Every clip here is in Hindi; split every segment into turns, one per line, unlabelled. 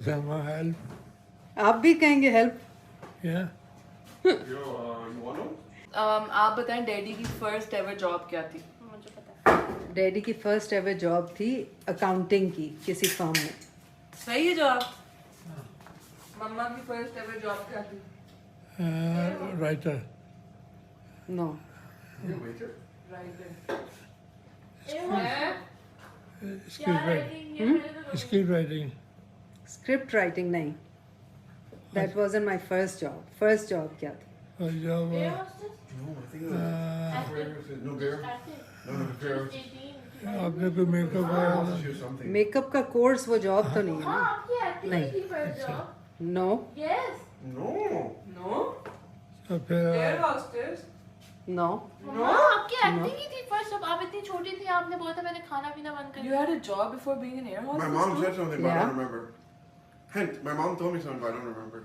Sama help.
आप भी कहेंगे हेल्प?
Yeah.
आप बताएं डैडी की फर्स्ट एवर जॉब क्या थी?
मुझे पता है।
डैडी की फर्स्ट एवर जॉब थी अकाउंटिंग की किसी फर्म में।
सही है जॉब। मम्मा की फर्स्ट एवर जॉब क्या थी?
Writer.
No,
Script writing. Script writing.
Script writing नहीं। That wasn't my first job. First job क्या था?
और job
Air hostess?
No, I think it was
Active?
no bear.
Active?
No, no,
She was
bear.
18.
आपने कोई makeup
She was something.
Makeup का कोर्स वो जॉब तो नहीं है
हाँ,
ना?
आपकी acting
नहीं।
थी first job?
No,
Yes.
No.
No
तो फिर
एयर हॉस्टेस।
नो।
मम्मा, आपकी acting ही थी first job. आप इतनी छोटी थी, आपने बोला था मैंने खाना पीना बंद कर
You
दिया।
had a job before being an air
My
hostess?
mom said something, but I
Yeah.
don't remember. Hint. My mom told me something, but I don't remember.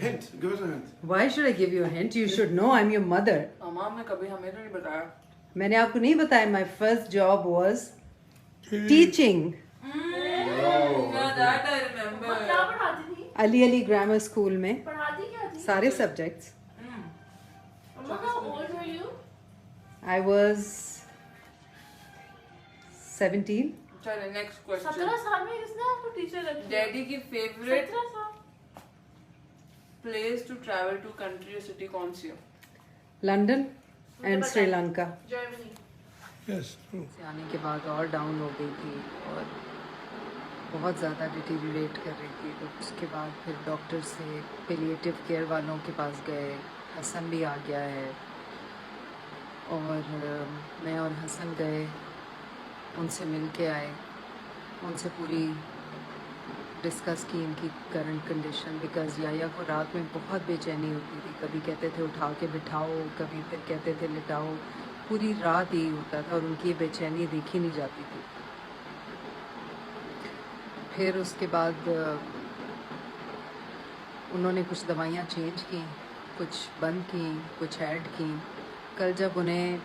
Hint. Give us a hint.
Why should I give you a hint? You should know I'm your mother.
मम्मा ने कभी हमें तो नहीं बताया।
मैंने आपको नहीं बताया my first job was teaching.
That I remember.
मम्मा क्या पढ़ाती थी?
अली अली ग्रामर स्कूल में
पढ़ाती क्या थी?
सारे सब्जेक्ट्स।
मम्मा, how old were you?
I was 17.
चलो नेक्स्ट क्वेश्चन।
17 साल में किसने आपको टीचर रखी?
डैडी की फेवरेट
17 साल?
Place to travel to country या सिटी कौन सी है?
लंदन
मुझे
एंड
पता है।
श्रीलंका।
Germany.
yes, true.
से आने के बाद और डाउन हो गई थी और बहुत ज़्यादा डिटीरिएट कर रही थी। तो उसके बाद फिर डॉक्टर से पेलिएटिव केयर वालों के पास गए। हसन भी आ गया है और मैं और हसन गए, उनसे मिल के आए, उनसे पूरी डिस्कस की इनकी करंट कंडीशन। बिकॉज़ याया को रात में बहुत बेचैनी होती थी। कभी कहते थे उठा के बिठाओ, कभी फिर कहते थे लिटाओ। पूरी रात यही होता था और उनकी ये बेचैनी देखी नहीं जाती थी। फिर उसके बाद उन्होंने कुछ दवाइयाँ चेंज की, कुछ बंद की, कुछ ऐड की। कल जब उन्हें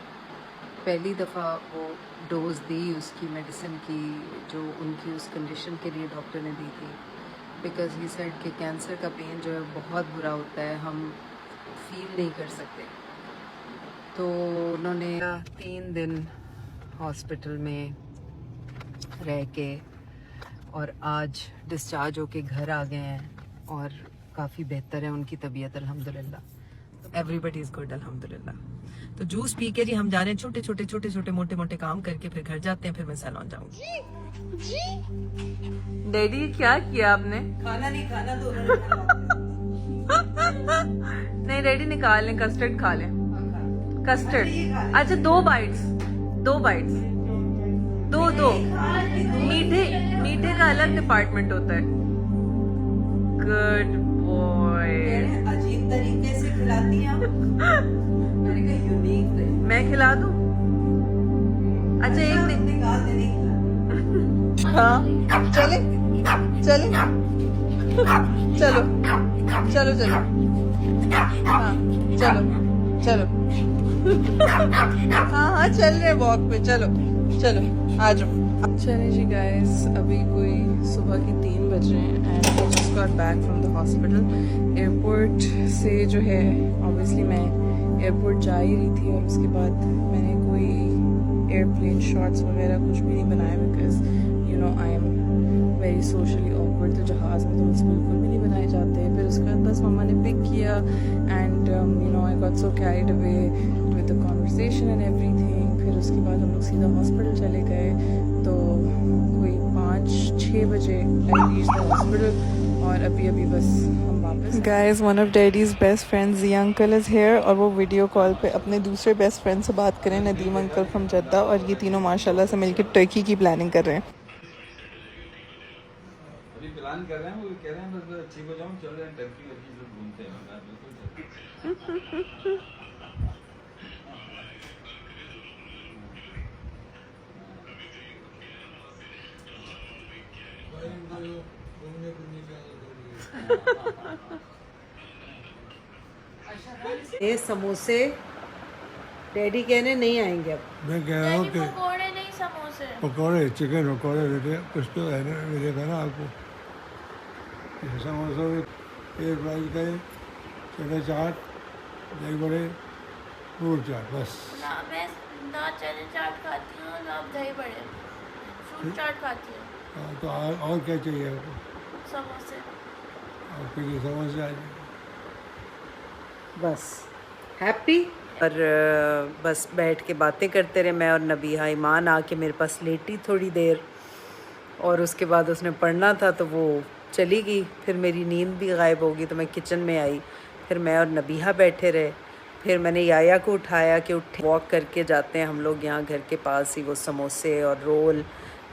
पहली दफ़ा वो डोज दी उसकी मेडिसिन की जो उनकी उस कंडीशन के लिए डॉक्टर ने दी थी, बिकॉज़ ही सेड कि कैंसर का पेन जो है बहुत बुरा होता है, हम फील नहीं कर सकते। तो उन्होंने 3 दिन हॉस्पिटल में रह के और आज डिस्चार्ज होके घर आ गए हैं और काफ़ी बेहतर है उनकी तबीयत अल्हम्दुलिल्लाह। एवरीबडी इज़ गुड अल्हम्दुलिल्लाह। तो जूस पी के जी हम जा रहे हैं, छोटे छोटे मोटे मोटे काम करके फिर घर जाते हैं। फिर मैं सैलून जाऊंगी।
डैडी क्या किया आपने?
खाना नहीं खाना तो
नहीं डैडी निकाल लें, कस्टर्ड खा लें। कस्टर्ड अच्छा 2 बाइट्स दो मीठे का अलग डिपार्टमेंट होता है। Good boy.
अजीब तरीके से खिलाती हैं आप। मैंने कहा यूनिक है।
मैं खिला दूं? अच्छा एक दिन
निकाल दे नहीं
हाँ चले चले चलो चलो चलो हाँ चलो चलो हाँ चल रहे वॉक पे। चलो चलो आ जाओ। चले जी गाइस, अभी कोई सुबह के 3 बज रहे हैं and I just got back from the hospital. Airport से जो है ऑब्वियसली मैं एयरपोर्ट जा ही रही थी और उसके बाद मैंने कोई एयरप्लेन शॉट्स वगैरह कुछ भी नहीं बनाए because you know I am very socially awkward. तो जहाज़ में तो मुझसे बिल्कुल भी नहीं बनाए जाते। फिर उसके बाद बस मम्मा ने पिक किया and you know I got so carried away with the conversation and everything. फिर उसके बाद हम लोग सीधा हॉस्पिटल चले गए। तो कोई 5-6 बजे आई रीच द हॉस्पिटल और अभी बस हम वापस।
Guys, one of daddy's best friends जी अंकल इज़ हेयर और वो वीडियो कॉल पे अपने दूसरे बेस्ट फ्रेंड से बात करें, नदीम अंकल फ्रॉम जद्दा। और ये तीनों माशाल्लाह से मिलकर टर्की की प्लानिंग कर रहे हैं।
अभी प्लान कर रहे हैं, वो कह रहे हैं बस ठीक हो जाऊं, चल रहे हैं टर्की वर्की सब घूमते हैं। बिल्कुल
ये समोसे डैडी कहने नहीं आएंगे अब।
मैं कह रहा हूँ
डैडी
कि
पकोड़े नहीं समोसे।
पकौड़े, चिकन पकौड़े कुछ तो है ना, मिलेगा ना आपको। समोसा में 1 फ्राई करे, चने चाट, दही बड़े, फ्रूट चाट, बस।
ना मैं ना चने चाट खाती हूँ ना दही बड़े, फ्रूट चाट खाती हूँ।
हाँ, तो और क्या चाहिए आपको?
समोसे।
आपके लिए समोसे आ जाएंगे।
बस हैप्पी। और बस बैठ के बातें करते रहे मैं और नबीहा। ईमान आके मेरे पास लेटी थोड़ी देर, और उसके बाद उसने पढ़ना था तो वो चली गई। फिर मेरी नींद भी गायब हो गई तो मैं किचन में आई। फिर मैं और नबीहा बैठे रहे। फिर मैंने याया को उठाया कि उठ वॉक करके जाते हैं हम लोग, यहाँ घर के पास ही वो समोसे और रोल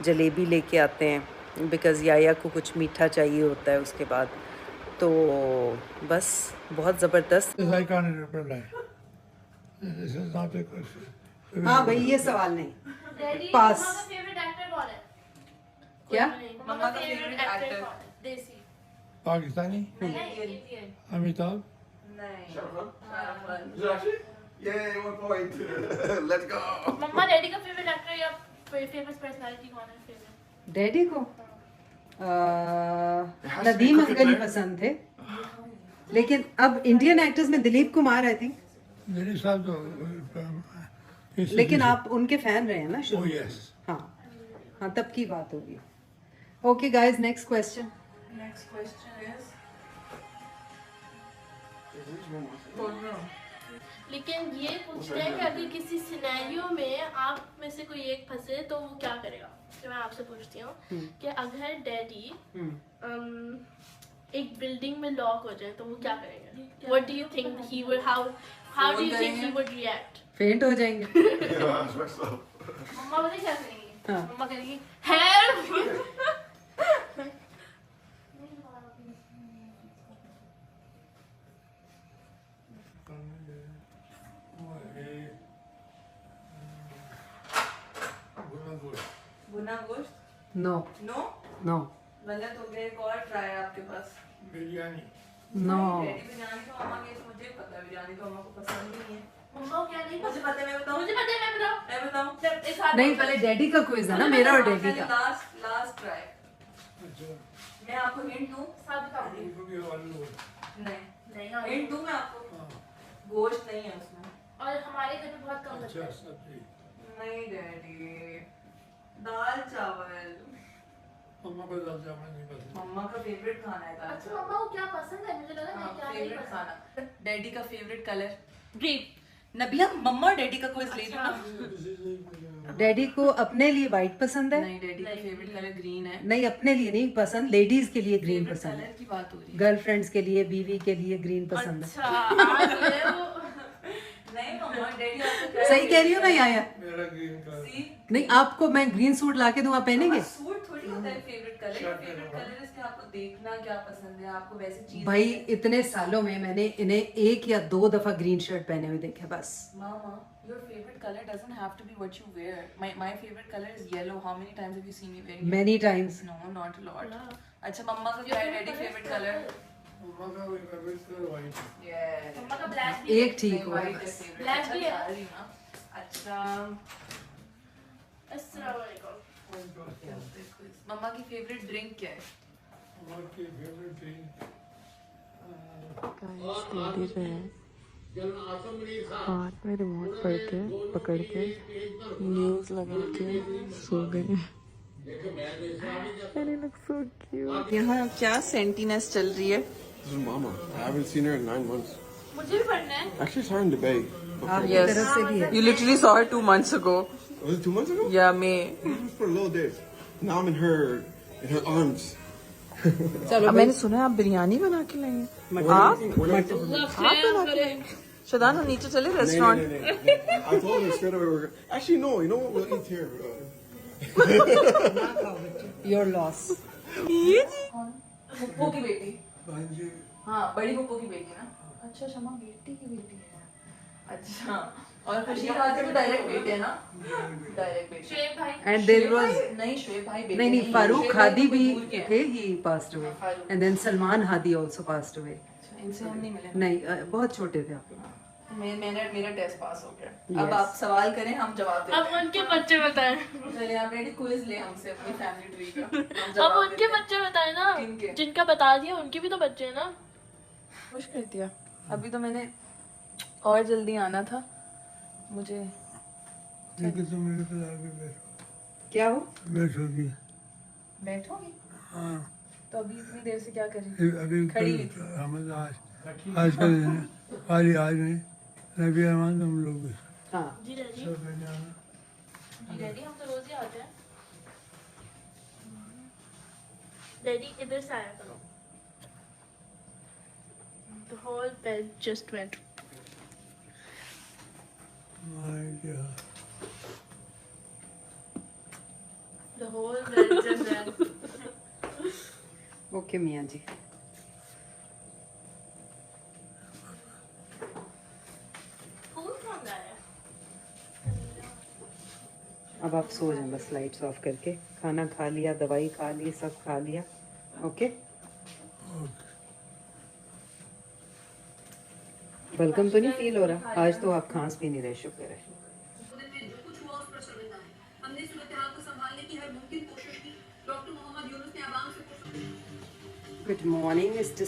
जलेबी लेके आते हैं, बिकॉज़ याया को कुछ मीठा चाहिए होता है उसके बाद। तो बस बहुत ज़बरदस्त।
Yes, I can't reply. This is not a question.
हाँ भाई, ये सवाल नहीं।
डैडी
पास।
मम्मा का फेवरेट एक्टर कौन है?
क्या?
मम्मा का फेवरेट एक्टर कौन है? Desi.
Pakistani?
Indian.
Amitabh?
Yay, 1 point. Let's go.
मम्मा डैडी का फेवरेट एक्टर या फेमस पर्सनालिटी कौन है फेवरेट?
डैडी को
has to be
Nadeem
cricket
uncle ही
player.
पसंद थे, लेकिन अब इंडियन एक्टर्स में दिलीप कुमार आई थिंक।
दिलीप साहब तो
लेकिन आप उनके फैन रहे हैं ना शुरू
Oh,
से?
yes.
हाँ हाँ, तब की बात होगी। Okay guys, next question.
Next question is.
लेकिन ये पूछते हैं कि अगर किसी सिनेरियो में आप में से कोई एक फंसे तो वो क्या करेगा? तो मैं आपसे पूछती हूँ कि अगर डैडी एक बिल्डिंग में लॉक हो जाए तो वो क्या करेंगे? What do you think he would how do you think he would react?
फेंट हो जाएंगे।
Yeah, that's messed up.
मम्मा पता है क्या करेंगी?
हाँ।
मम्मा करेंगी हेल्प।
भुना गोश्त?
No
No?
नो
गलत हो गया। एक और ट्राई है आपके पास।
बिरयानी।
नो।
डैडी बिरयानी तो मम्मा के, मुझे पता है बिरयानी तो मम्मा को पसंद ही नहीं है।
मम्मा को क्या नहीं
मुझे पता है, मैं बताऊं?
मुझे पता है, मैं बताऊं?
मैं बताऊं?
जब एक हाथ
नहीं, पहले डैडी का क्विज है ना, मेरा और डैडी का।
Last try.
अच्छा,
मैं आपको हिंट दूं?
साथ बताऊंगी।
उनको भी आलू।
नहीं।
नहीं
हिंट दूं मैं आपको?
हाँ,
गोश्त नहीं है उसमें।
और हमारे घर में बहुत कम लगता
अच्छा
है।
सब्जी।
नहीं डैडी, दाल चावल।
मम्मा को दाल चावल नहीं पसंद।
मम्मा का फेवरेट खाना है दाल
अच्छा,
चावल।
मम्मा को क्या पसंद है? मुझे लगा नहीं क्या नहीं
फेवरेट
पसंद।
खाना। डैडी का फेवरेट कलर?
ग्रीन।
नबिया, मम्मा और डैडी का क्विज ले लो ना।
डैडी को अपने लिए वाइट पसंद है।
नहीं, डैडी का फेवरेट कलर ग्रीन है।
नहीं, अपने लिए नहीं पसंद, लेडीज के लिए ग्रीन
फेवरेट
पसंद है।
कलर की बात हो रही है।
गर्लफ्रेंड्स के लिए, बीवी के लिए ग्रीन पसंद है।
अच्छा, आज ये वो
नहीं मम्मा, डैडी आपको
सही कह रही हो ना याया?
मेरा ग्रीन कलर।
सी
नहीं, आपको मैं ग्रीन सूट ला के दूं, आप पहनेंगे?
सूट थोड़ी होता है फेवरेट कलर। फेवरेट कलर इसके आपको देखना क्या पसंद है, आपको वैसे चीज।
भाई, इतने सालों में मैंने इन्हें 1 या 2 दफा ग्रीन शर्ट पहने हुए देखे बस।
Mama, your favorite color doesn't have to be what you wear. My favorite color is yellow. How many times have you seen me wearing it?
Many times.
No, not a lot. अच्छा, मम्मा का क्या है डैडी फेवरेट कलर?
मम्मा का फेवरेट कलर व्हाइट है।
Yes.
मम्मा का ब्लैक भी
एक ठीक हो
White है
बस।
favorite.
Black
अच्छा
भी है।
बता रही हूँ ना। अच्छा,
अस्सलाम वालेकुम।
मम्मा की फेवरेट ड्रिंक क्या है?
मम्मा की फेवरेट ड्रिंक
डैडी जो है हाथ में रिमोट पकड़ के न्यूज़ लगा के सो गए। यहाँ क्या सेंटीनेस चल रही है?
This is Mama. I haven't seen her in 9 months.
मुझे भी पढ़ना है।
Actually, saw her in Dubai.
Yes, you literally saw her 2 months ago.
Was it 2 months ago?
Yeah, May.
It was for a little days. Now I'm in her arms.
अब मैंने सुना है आप बिरयानी बना के लाएंगे। आप बना के लाएंगे? शदान, हम नीचे चले restaurant.
I told her straight away. Actually, no. You know what? We'll eat here.
Your loss.
Puppo की बेटी। हाँ, बड़ी पुप्पो की बेटी ना। अच्छा, शमा बेटी की बेटी है। अच्छा, और खुशी खाती तो डायरेक्ट बेटे है ना? डायरेक्ट बेटे।
शेख भाई।
एंड देयर वाज
नहीं, शुएब भाई बेटे
नहीं, फारूक
शुएब
हादी
भाई
भी
दूर के हैं।
थे, he passed away, and then Salman Hadi also passed away.
इनसे हम नहीं मिले।
नहीं, बहुत छोटे थे आप।
मेरा टेस्ट पास हो गया। अब आप सवाल करें, हम जवाब देते
अब उनके बच्चे बताएं।
चलिए आप रेडी, क्विज ले हमसे अपनी फैमिली ट्री का। हम
अब
जवाब
उनके
देते हैं।
बच्चे बताए ना,
किनके?
जिनका बता दिया उनके भी तो बच्चे हैं ना।
खुश कर दिया। अभी तो मैंने और जल्दी आना था मुझे।
ठीक है, तुम मेरे पे आगे बैठो।
क्या हो?
बैठोगी?
बैठोगी?
हाँ।
तो अभी इतनी देर से क्या करी?
अभी
खड़ी हुई थी।
हम आज का दिन है, खाली आज नहीं, नबी रहमान तुम लोग भी
हाँ
जी डैडी,
सब मैंने आना।
जी डैडी, हम तो रोज ही आते हैं। डैडी इधर से आया करो। The whole bed just went.
My God.
The whole bed just went.
Okay मियाँ जी।
फूल कौन लाया?
अब आप सो जाएं बस, लाइट्स ऑफ करके। खाना खा लिया, दवाई खा ली, सब खा लिया। ओके, बलगम तो नहीं फील हो रहा? आज तो आप खांस भी नहीं रहे, शुक्र है।
हमने सूरत हाल को संभालने की हर मुमकिन कोशिश की। डॉक्टर मोहम्मद यूनुस ने आवाम से
गुड मॉर्निंग मिस्टर